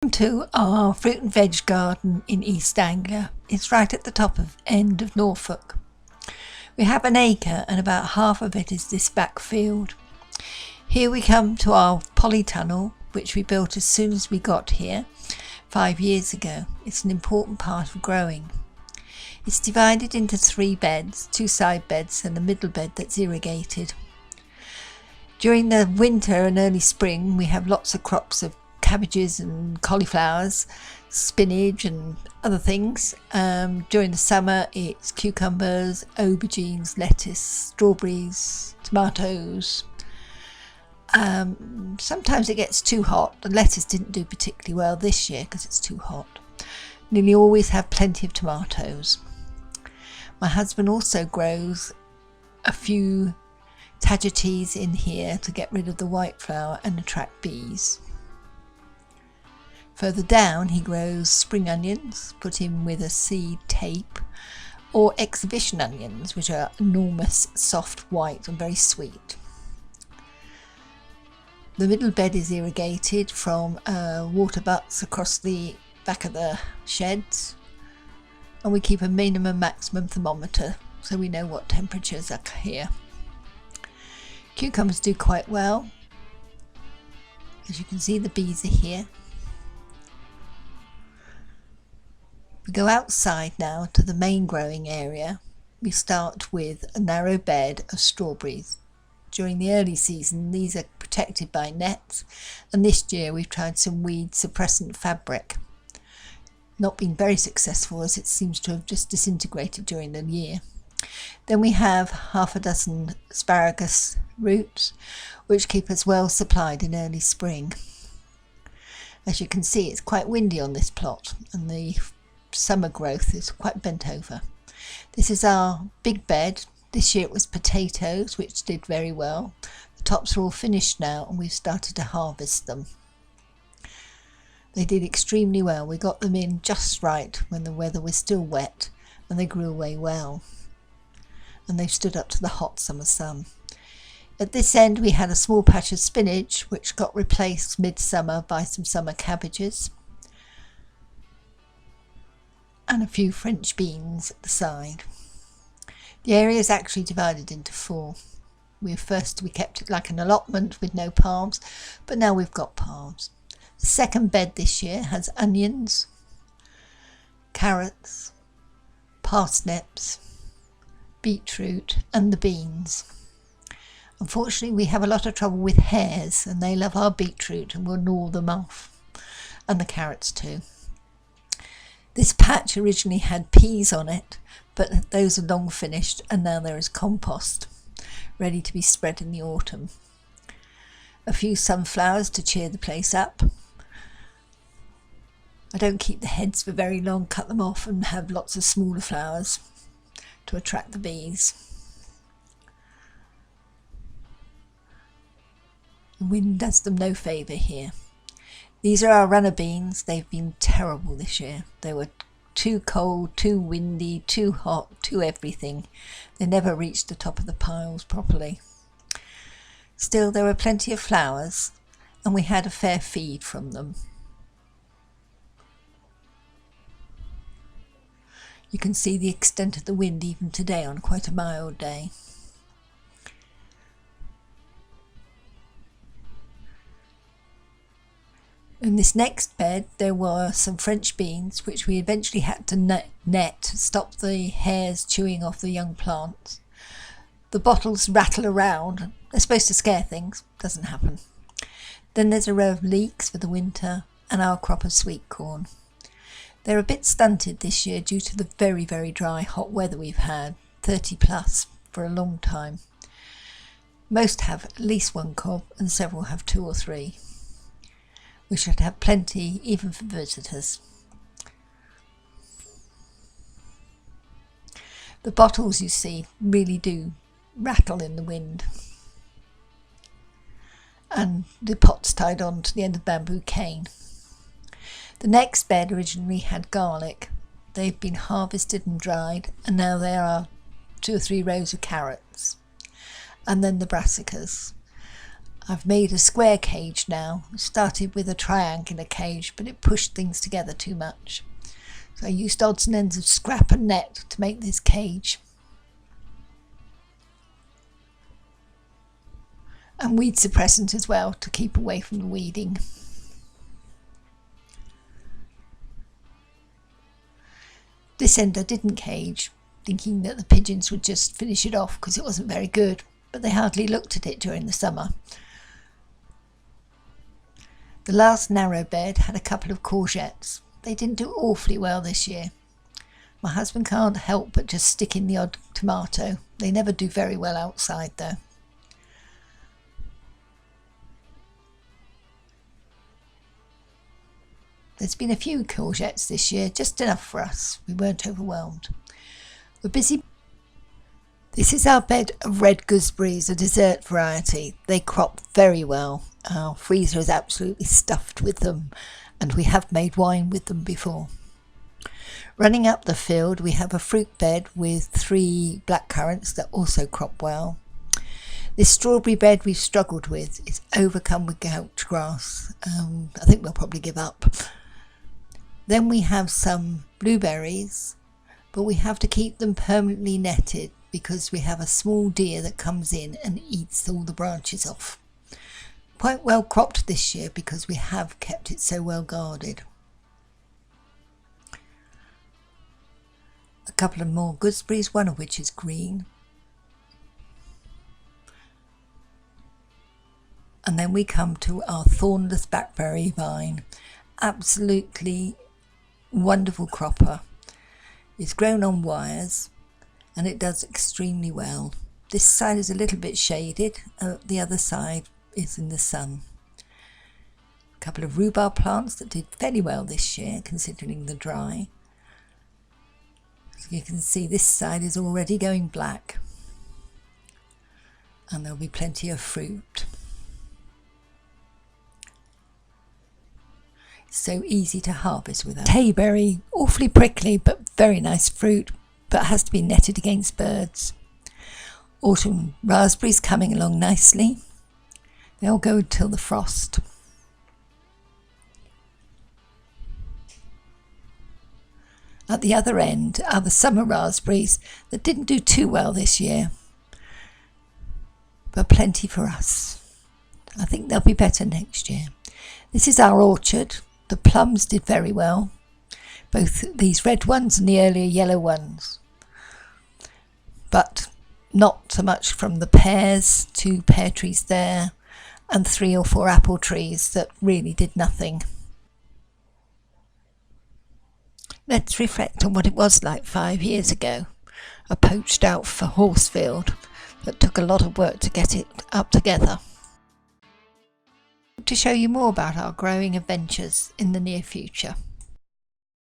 To our fruit and veg garden in East Anglia. It's right at the end of Norfolk. We have an acre and about half of it is this back field. Here we come to our polytunnel, which we built as soon as we got here 5 years ago. It's an important part of growing. It's divided into 3 beds, 2 side beds and a middle bed that's irrigated. During the winter and early spring we have lots of crops of cabbages and cauliflowers, spinach and other things. During the summer it's cucumbers, aubergines, lettuce, strawberries, tomatoes. Sometimes it gets too hot. The lettuce didn't do particularly well this year because it's too hot. Nearly always have plenty of tomatoes. My husband also grows a few tagetes in here to get rid of the white flower and attract bees. Further down he grows spring onions, put in with a seed tape, or exhibition onions, which are enormous, soft, white and very sweet. The middle bed is irrigated from water butts across the back of the sheds, and we keep a minimum maximum thermometer so we know what temperatures are here. Cucumbers do quite well. As you can see, the bees are here. We go outside now to the main growing area. We start with a narrow bed of strawberries. During the early season these are protected by nets, and this year we've tried some weed suppressant fabric. Not been very successful as it seems to have just disintegrated during the year. Then we have half a dozen asparagus roots which keep us well supplied in early spring. As you can see, it's quite windy on this plot and the summer growth is quite bent over. This is our big bed. This year it was potatoes, which did very well. The tops are all finished now and we've started to harvest them. They did extremely well. We got them in just right when the weather was still wet, and they grew away well. And they've stood up to the hot summer sun. At this end we had a small patch of spinach which got replaced midsummer by some summer cabbages, and a few French beans at the side. The area is actually divided into 4. We kept it like an allotment with no paths, but now we've got paths. The second bed this year has onions, carrots, parsnips, beetroot and the beans. Unfortunately we have a lot of trouble with hares and they love our beetroot and will gnaw them off, and the carrots too. This patch originally had peas on it, but those are long finished and now there is compost ready to be spread in the autumn. A few sunflowers to cheer the place up. I don't keep the heads for very long, cut them off and have lots of smaller flowers to attract the bees. The wind does them no favour here. These are our runner beans. They've been terrible this year. They were too cold, too windy, too hot, too everything. They never reached the top of the piles properly. Still, there were plenty of flowers and we had a fair feed from them. You can see the extent of the wind even today on quite a mild day. In this next bed there were some French beans which we eventually had to net to stop the hares chewing off the young plants. The bottles rattle around. They're supposed to scare things. Doesn't happen. Then there's a row of leeks for the winter and our crop of sweet corn. They're a bit stunted this year due to the very, very dry hot weather we've had, 30 plus for a long time. Most have at least 1 cob and several have 2 or 3. We should have plenty even for visitors. The bottles, you see, really do rattle in the wind. And the pot's tied on to the end of bamboo cane. The next bed originally had garlic. They've been harvested and dried, and now there are 2 or 3 rows of carrots. And then the brassicas. I've made a square cage now. I started with a triangular cage, but it pushed things together too much. So I used odds and ends of scrap and net to make this cage. And weed suppressant as well to keep away from the weeding. This end I didn't cage, thinking that the pigeons would just finish it off because it wasn't very good, but they hardly looked at it during the summer. The last narrow bed had a couple of courgettes. They didn't do awfully well this year. My husband can't help but just stick in the odd tomato. They never do very well outside though. There's been a few courgettes this year, just enough for us. We weren't overwhelmed. We're busy. This is our bed of red gooseberries, a dessert variety. They crop very well. Our freezer is absolutely stuffed with them, and we have made wine with them before. Running up the field, we have a fruit bed with 3 blackcurrants that also crop well. This strawberry bed we've struggled with is overcome with gout grass. I think we'll probably give up. Then we have some blueberries, but we have to keep them permanently netted because we have a small deer that comes in and eats all the branches off. Quite well cropped this year because we have kept it so well guarded. A couple of more gooseberries, one of which is green. And then we come to our thornless blackberry vine. Absolutely wonderful cropper. It's grown on wires and it does extremely well. This side is a little bit shaded, the other side is in the sun. A couple of rhubarb plants that did fairly well this year considering the dry. So you can see this side is already going black and there'll be plenty of fruit. So easy to harvest with a tayberry, awfully prickly but very nice fruit, but has to be netted against birds. Autumn raspberries coming along nicely. They'll go until the frost. At the other end are the summer raspberries that didn't do too well this year, but plenty for us. I think they'll be better next year. This is our orchard. The plums did very well, both these red ones and the earlier yellow ones, but not so much from the pears, 2 pear trees there, and 3 or 4 apple trees that really did nothing. Let's reflect on what it was like 5 years ago, a poached out for horse field that took a lot of work to get it up together. To show you more about our growing adventures in the near future.